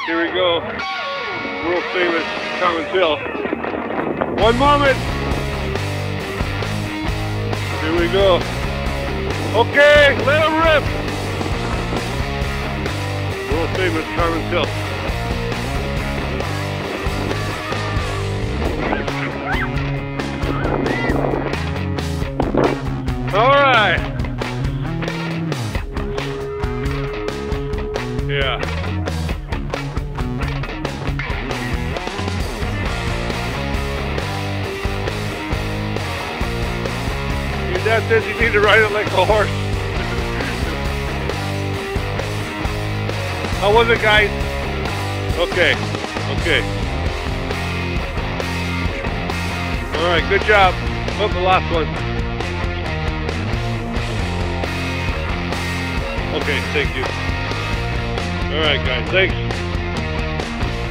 Here we go. World famous Commons Hill. One moment. Here we go. Okay, let him rip. World famous Commons Hill. All right. Yeah. Your dad says you need to ride it like a horse. How was it, guys? Okay. Okay. All right, good job. Oh, the last one. Okay, thank you. All right, guys, thanks.